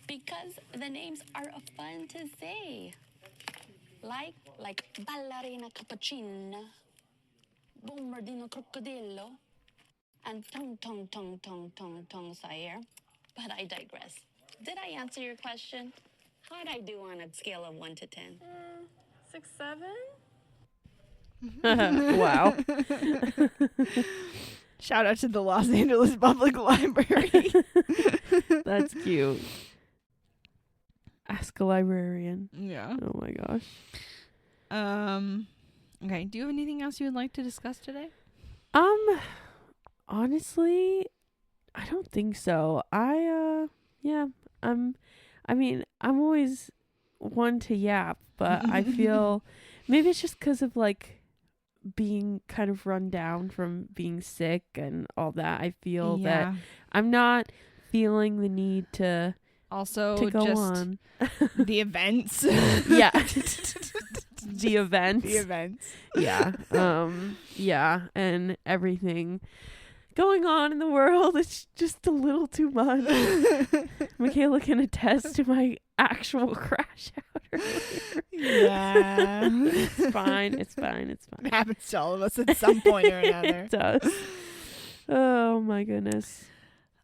because the names are fun to say. Like ballerina cappuccino, bombardino crocodillo, and tongue sire. But I digress. Did I answer your question? How'd I do on a scale of 1 to 10? 6'7"? Wow. Shout out to the Los Angeles Public Library. That's cute. Ask a librarian. Yeah. Oh my gosh. Okay. Do you have anything else you would like to discuss today? Honestly, I don't think so. I'm always one to yap, but I feel maybe it's just because of like being kind of run down from being sick and all that. I feel that I'm not feeling the need to also go just on. The events. Yeah. The events. The events. Yeah. Yeah. And everything going on in the world. It's just a little too much. Michaela can attest to my actual crash out earlier. Yeah. It's fine. It's fine. It happens to all of us at some point or another. It does. Oh my goodness.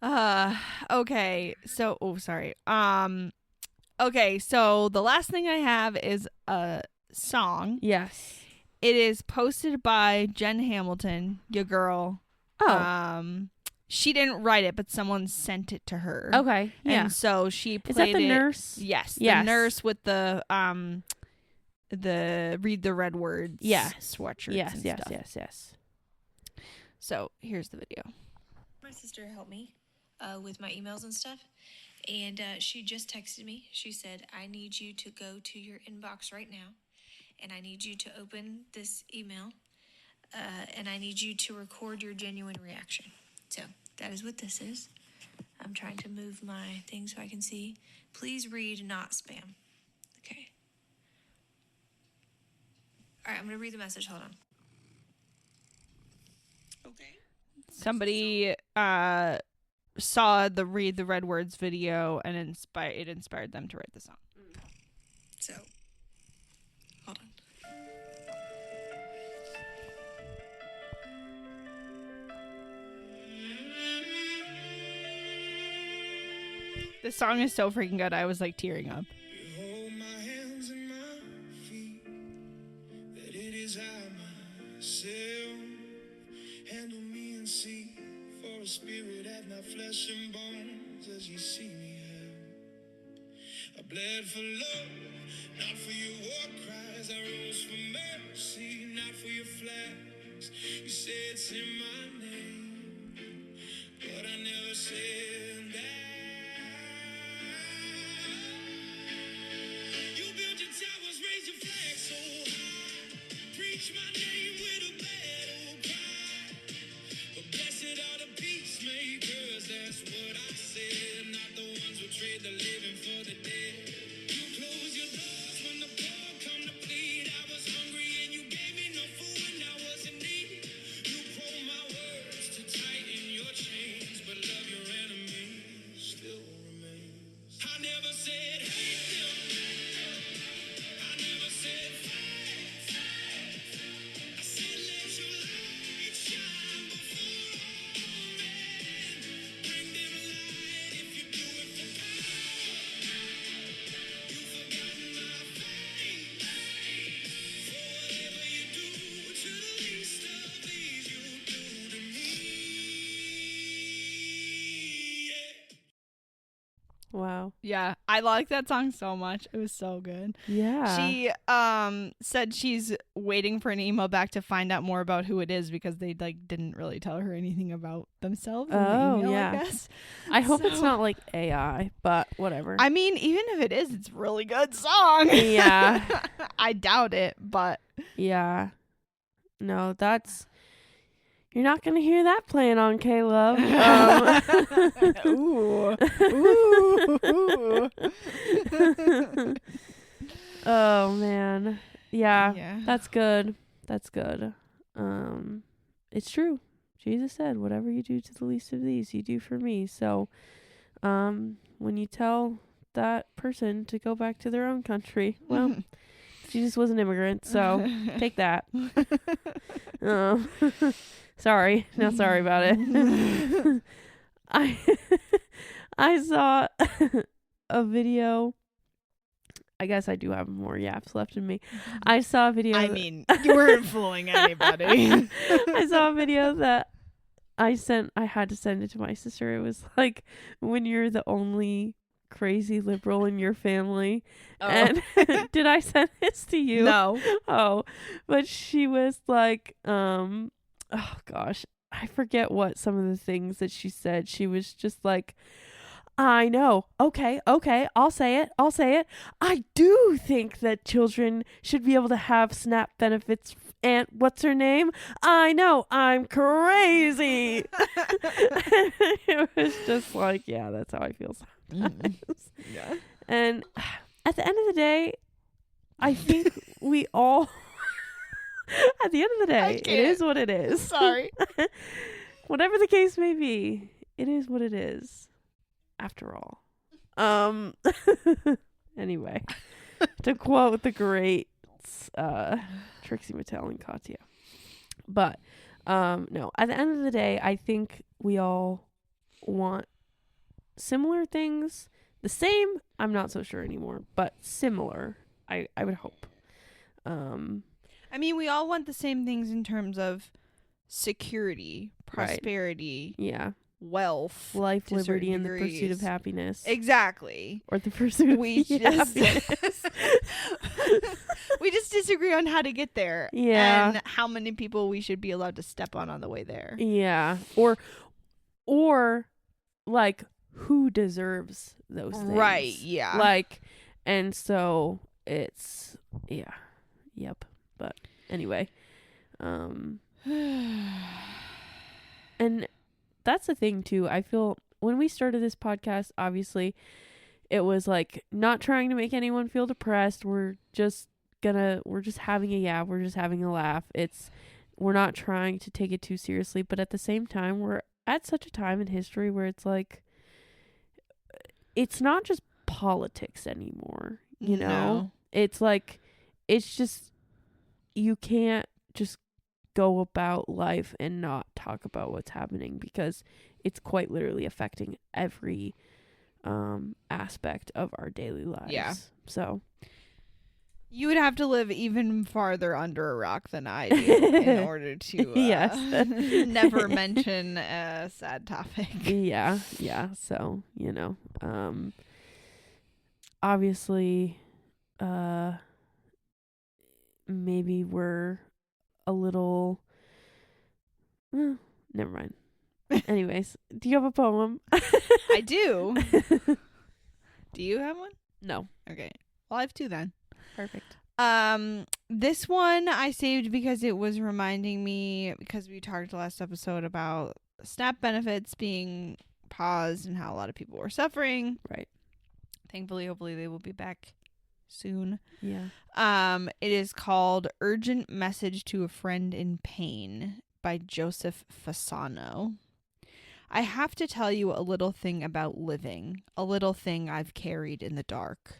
Okay. So, sorry. Okay, so the last thing I have is a song. Yes. It is posted by Jen Hamilton, your girl. Oh. She didn't write it, but someone sent it to her. Okay. Yeah. And so she played Is that the it. nurse? Yes. Yes. The nurse with the read the red words. Yeah. Sweatshirts. Yes. And Yes. stuff. Yes. So here's the video. My sister helped me with my emails and stuff, and she just texted me. She said, I need you to go to your inbox right now, and I need you to open this email, and I need you to record your genuine reaction. So that is what this is. I'm trying to move my thing so I can see. Please read, not spam. Okay. All right, I'm going to read the message. Hold on. Okay. Somebody saw the read the red words video and it inspired them to write the song. So, hold on. This song is so freaking good. I was like tearing up. Hold my hands and my feet, that it is I myself. Handle me and see, for a spirit hath not flesh and bones as you see me have. I bled for love, not for your war cries. I rose for mercy, not for your flags. You said it's in my name, but I never said that. You built your towers, raised your flag so high. Preach my name with a battle cry. But blessed are the peacemakers, that's what I said. Not the ones who trade the living for the dead. You close your doors when the poor come to plead. I was hungry and you gave me no food when I was in need. You quote my words to tighten your chains, but love your enemies still remains. I never said hate them. I never said fight. I said let your light shine before all men. Bring them light if you do it for power. You've forgotten my faith. For whatever you do to the least of these, you do to me. Yeah. Wow. Yeah, I like that song so much. It was so good. Yeah. She said she's waiting for an email back to find out more about who it is because they like didn't really tell her anything about themselves in the Oh, email, yeah. I guess. I hope it's So- not like AI, but whatever. I mean, even if it is, it's a really good song. Yeah. I doubt it, but Yeah. No, you're not going to hear that playing on K-Love. ooh. Oh, man. Yeah. Yeah. That's good. That's good. It's true. Jesus said, whatever you do to the least of these, you do for me. So, when you tell that person to go back to their own country, well, Jesus was an immigrant, so take that. Sorry. Not sorry about it. I saw a video. I guess I do have more yaps left in me. I saw a video. I mean, you weren't fooling anybody. I saw a video that I had to send it to my sister. It was like when you're the only crazy liberal in your family. Oh. And did I send this to you? No. Oh, but she was like, oh gosh, I forget what some of the things that she said. She was just like, I know. Okay. I'll say it. I do think that children should be able to have SNAP benefits. And what's her name? I know. I'm crazy. It was just like, yeah, that's how I feel sometimes. Yeah. And at the end of the day, I think we all, at the end of the day, it can't. is what it is. Sorry. Whatever the case may be, it is what it is. After all. Anyway, to quote the great Trixie Mattel and Katya. But no, at the end of the day, I think we all want similar things. The same, I'm not so sure anymore, but similar, I would hope. I mean, we all want the same things in terms of security, prosperity, wealth, life, liberty, and the pursuit of happiness. Exactly. Or the pursuit of happiness. We just disagree on how to get there. Yeah. And how many people we should be allowed to step on the way there. Yeah. Or like, who deserves those things? Right, yeah. Like, and so it's, yeah. Yep. But anyway. And that's the thing too. I feel when we started this podcast, obviously it was like not trying to make anyone feel depressed. We're just having we're just having a laugh. We're not trying to take it too seriously, but at the same time, we're at such a time in history where it's like, it's not just politics anymore, you know? No. It's like, it's just, you can't just go about life and not talk about what's happening because it's quite literally affecting every aspect of our daily lives. Yeah. So you would have to live even farther under a rock than I do in order to never mention a sad topic. Yeah. So, you know, obviously, maybe we're a little never mind. Anyways, do you have a poem? I do. Do you have one? No. Okay. Well, I have two then. Perfect. This one I saved because it was reminding me, because we talked last episode about SNAP benefits being paused and how a lot of people were suffering. Right. Thankfully, hopefully they will be back soon. Yeah. It is called Urgent Message to a Friend in Pain by Joseph Fasano. I have to tell you a little thing about living, a little thing I've carried in the dark.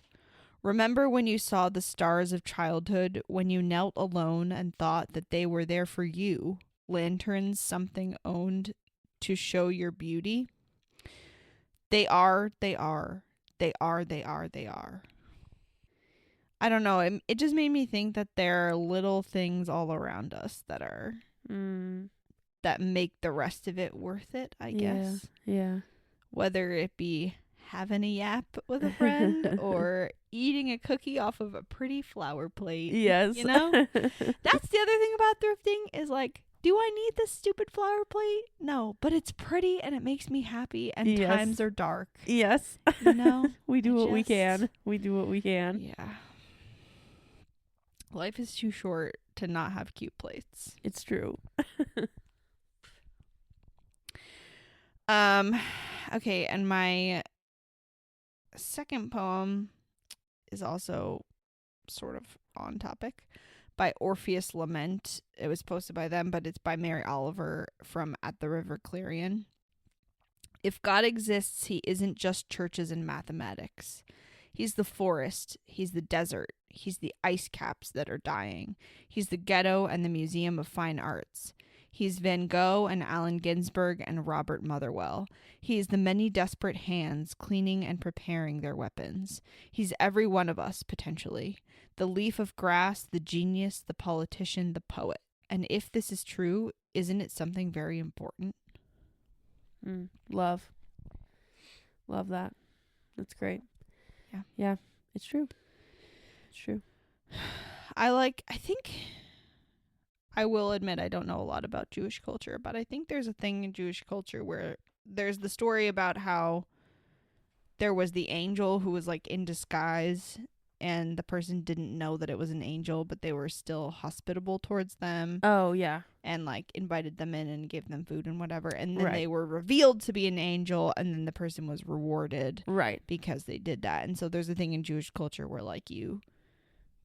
Remember when you saw the stars of childhood, when you knelt alone and thought that they were there for you, lanterns something owned to show your beauty? They are. I don't know. It just made me think that there are little things all around us that are that make the rest of it worth it, I guess. Yeah. Whether it be having a yap with a friend or eating a cookie off of a pretty flower plate. Yes. You know? That's the other thing about thrifting is like, do I need this stupid flower plate? No, but it's pretty and it makes me happy and times are dark. Yes. You know? We do what we can. Yeah. Life is too short to not have cute plates. It's true. Okay, and my second poem is also sort of on topic, by Orpheus Lament. It was posted by them, but it's by Mary Oliver from At the River Clarion. If God exists, he isn't just churches and mathematics. He's the forest, he's the desert, he's the ice caps that are dying. He's the ghetto and the Museum of Fine Arts. He's Van Gogh and Allen Ginsberg and Robert Motherwell. He's the many desperate hands cleaning and preparing their weapons. He's every one of us, potentially. The leaf of grass, the genius, the politician, the poet. And if this is true, isn't it something very important? Love that. That's great. Yeah, it's true. I will admit I don't know a lot about Jewish culture, but I think there's a thing in Jewish culture where there's the story about how there was the angel who was like in disguise and the person didn't know that it was an angel, but they were still hospitable towards them. Oh, yeah. And like invited them in and gave them food and whatever. And then they were revealed to be an angel, and then the person was rewarded. Right. Because they did that. And so there's a thing in Jewish culture where like you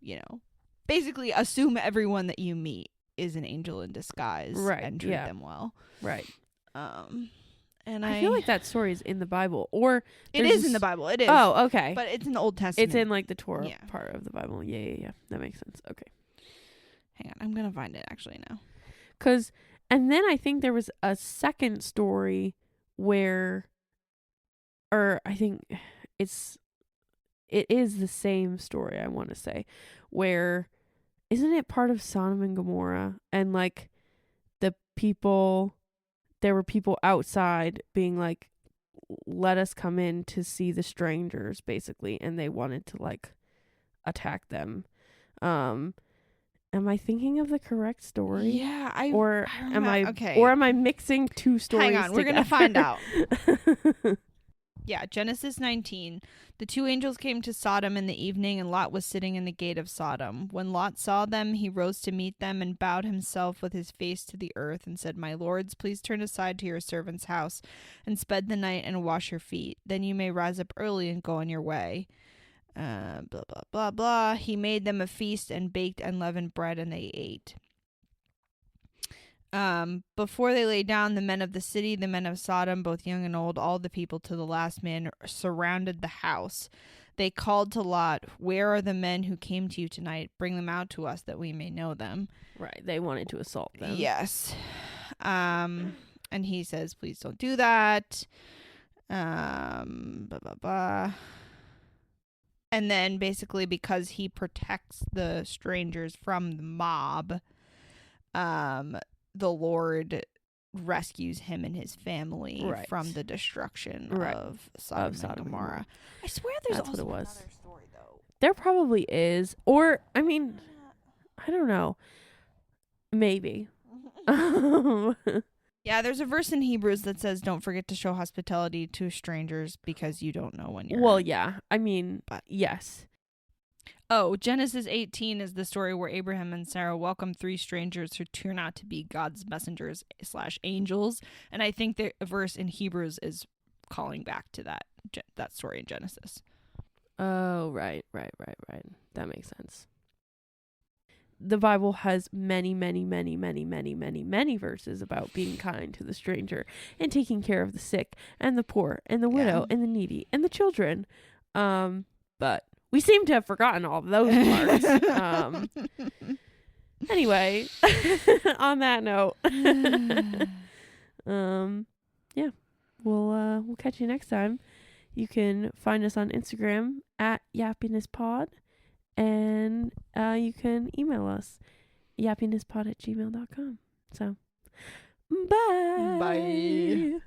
know, basically assume everyone that you meet is an angel in disguise and treat them well. Right. And I feel like that story is in the Bible, or it is in the Bible. It is. Oh, okay. But it's in the Old Testament. It's in like the Torah part of the Bible. Yeah. That makes sense. Okay. Hang on, I'm gonna find it actually now. And then I think there was a second story where, or I think it is the same story, I want to say, where, isn't it part of Sodom and Gomorrah? And like there were people outside being like, let us come in to see the strangers, basically, and they wanted to like attack them. Am I thinking of the correct story? Yeah, or am I mixing two stories? Hang on, we're gonna find out. Yeah, Genesis 19. The two angels came to Sodom in the evening, and Lot was sitting in the gate of Sodom. When Lot saw them, he rose to meet them and bowed himself with his face to the earth and said, "My lords, please turn aside to your servant's house and spend the night and wash your feet. Then you may rise up early and go on your way." Blah, blah, blah, blah. He made them a feast and baked unleavened bread, and they ate. Before they lay down, the men of the city, the men of Sodom, both young and old, all the people to the last man, surrounded the house. They called to Lot, "Where are the men who came to you tonight? Bring them out to us that we may know them." Right. They wanted to assault them. Yes. And he says, "Please don't do that." Blah, blah, blah. And then basically because he protects the strangers from the mob, the Lord rescues him and his family from the destruction of Sodom and Gomorrah. I swear there's also another story, though. There probably is. Or, I mean, I don't know. Maybe. Yeah, there's a verse in Hebrews that says, "Don't forget to show hospitality to strangers because you don't know when you're..." Well, yeah. I mean, yes. Oh, Genesis 18 is the story where Abraham and Sarah welcome three strangers who turn out to be God's messengers / angels. And I think the verse in Hebrews is calling back to that story in Genesis. Oh, right. That makes sense. The Bible has many, many, many, many, many, many, many verses about being kind to the stranger and taking care of the sick and the poor and the widow and the needy and the children. But we seem to have forgotten all of those parts. Anyway, on that note, yeah, we'll catch you next time. You can find us on Instagram at yappiness.pod, and you can email us yappiness.pod@gmail.com. So, bye. Bye.